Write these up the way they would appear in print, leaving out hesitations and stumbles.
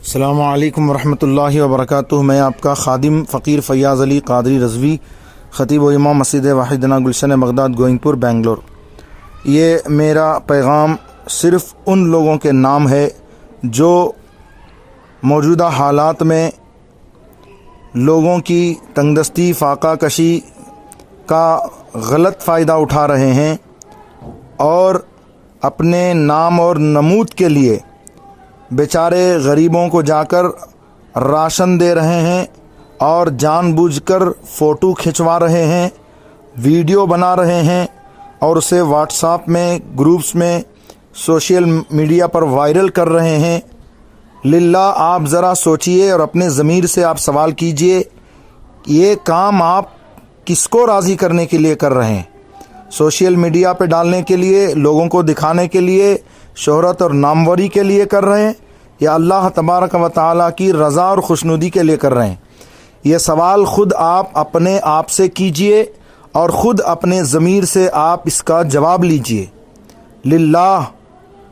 السلام علیکم ورحمۃ اللہ وبرکاتہ۔ میں آپ کا خادم فقیر فیاض علی قادری رضوی، خطیب و امام مسجد واحدنا گلشن بغداد گوئنگ پور بنگلور۔ یہ میرا پیغام صرف ان لوگوں کے نام ہے جو موجودہ حالات میں لوگوں کی تنگ دستی فاقہ کشی کا غلط فائدہ اٹھا رہے ہیں اور اپنے نام اور نمود کے لیے بیچارے غریبوں کو جا کر راشن دے رہے ہیں اور جان بوجھ کر فوٹو کھنچوا رہے ہیں، ویڈیو بنا رہے ہیں اور اسے واٹس ایپ میں گروپس میں سوشل میڈیا پر وائرل کر رہے ہیں۔ للہ آپ ذرا سوچئے اور اپنے ضمیر سے آپ سوال کیجئے، یہ کام آپ کس کو راضی کرنے کے لیے کر رہے ہیں؟ سوشل میڈیا پہ ڈالنے کے لیے، لوگوں کو دکھانے کے لیے، شہرت اور ناموری کے لیے کر رہے ہیں یا اللہ تبارک و تعالیٰ کی رضا اور خوشنودی کے لیے کر رہے ہیں؟ یہ سوال خود آپ اپنے آپ سے کیجئے اور خود اپنے ضمیر سے آپ اس کا جواب لیجئے۔ للہ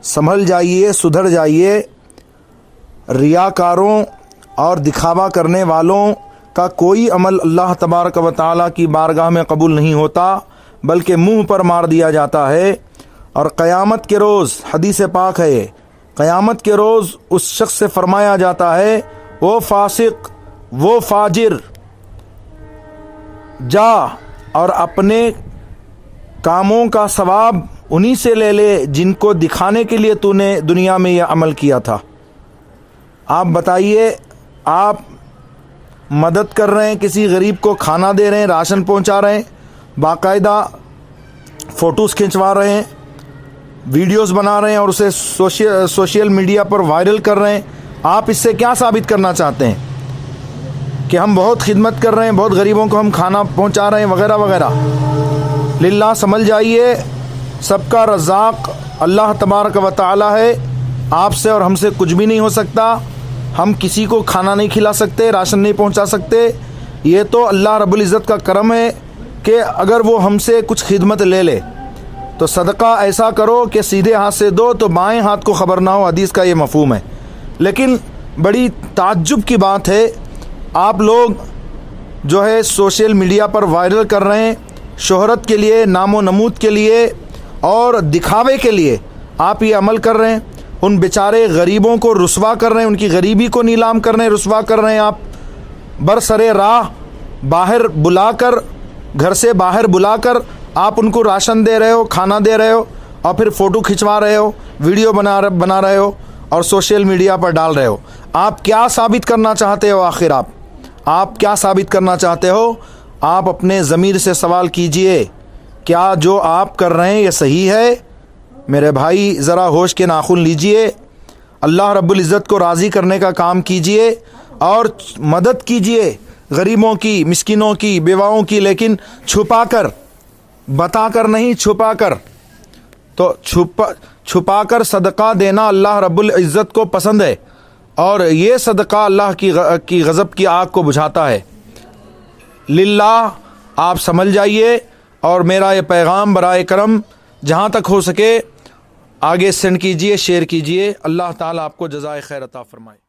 سنبھل جائیے، سدھر جائیے۔ ریاکاروں اور دکھاوا کرنے والوں کا کوئی عمل اللہ تبارک و تعالیٰ کی بارگاہ میں قبول نہیں ہوتا، بلکہ منہ پر مار دیا جاتا ہے۔ اور قیامت کے روز حدیث پاک ہے، قیامت کے روز اس شخص سے فرمایا جاتا ہے، وہ فاسق، وہ فاجر، جا اور اپنے کاموں کا ثواب انہی سے لے لے جن کو دکھانے کے لیے تو نے دنیا میں یہ عمل کیا تھا۔ آپ بتائیے، آپ مدد کر رہے ہیں، کسی غریب کو کھانا دے رہے ہیں، راشن پہنچا رہے ہیں، باقاعدہ فوٹوز کھنچوا رہے ہیں، ویڈیوز بنا رہے ہیں اور اسے سوشل میڈیا پر وائرل کر رہے ہیں۔ آپ اس سے کیا ثابت کرنا چاہتے ہیں؟ کہ ہم بہت خدمت کر رہے ہیں، بہت غریبوں کو ہم کھانا پہنچا رہے ہیں وغیرہ وغیرہ۔ للہ سنبھل جائیے، سب کا رزاق اللہ تبارک و تعالی ہے، آپ سے اور ہم سے کچھ بھی نہیں ہو سکتا۔ ہم کسی کو کھانا نہیں کھلا سکتے، راشن نہیں پہنچا سکتے۔ یہ تو اللہ رب العزت کا کرم ہے کہ اگر وہ ہم سے کچھ خدمت لے لے تو صدقہ ایسا کرو کہ سیدھے ہاتھ سے دو تو بائیں ہاتھ کو خبر نہ ہو، حدیث کا یہ مفہوم ہے۔ لیکن بڑی تعجب کی بات ہے، آپ لوگ جو ہے سوشل میڈیا پر وائرل کر رہے ہیں، شہرت کے لیے، نام و نمود کے لیے اور دکھاوے کے لیے آپ یہ عمل کر رہے ہیں۔ ان بیچارے غریبوں کو رسوا کر رہے ہیں، ان کی غریبی کو نیلام کر رہے ہیں، رسوا کر رہے ہیں۔ آپ برسرے راہ باہر بلا کر، گھر سے باہر بلا کر آپ ان کو راشن دے رہے ہو، کھانا دے رہے ہو اور پھر فوٹو کھنچوا رہے ہو، ویڈیو بنا رہے ہو اور سوشل میڈیا پر ڈال رہے ہو۔ آپ کیا ثابت کرنا چاہتے ہو؟ آخر آپ کیا ثابت کرنا چاہتے ہو؟ آپ اپنے ضمیر سے سوال کیجئے، کیا جو آپ کر رہے ہیں یہ صحیح ہے؟ میرے بھائی ذرا ہوش کے ناخن لیجئے، اللہ رب العزت کو راضی کرنے کا کام کیجئے اور مدد کیجئے غریبوں کی، مسکینوں کی، بیواؤں کی، لیکن چھپا کر، بتا کر نہیں، چھپا کر۔ تو چھپا کر صدقہ دینا اللہ رب العزت کو پسند ہے اور یہ صدقہ اللہ کی غضب کی آگ کو بجھاتا ہے۔ للہ آپ سنبھل جائیے اور میرا یہ پیغام برائے کرم جہاں تک ہو سکے آگے سینڈ کیجئے، شیئر کیجئے۔ اللہ تعالیٰ آپ کو جزائے خیر عطا فرمائے۔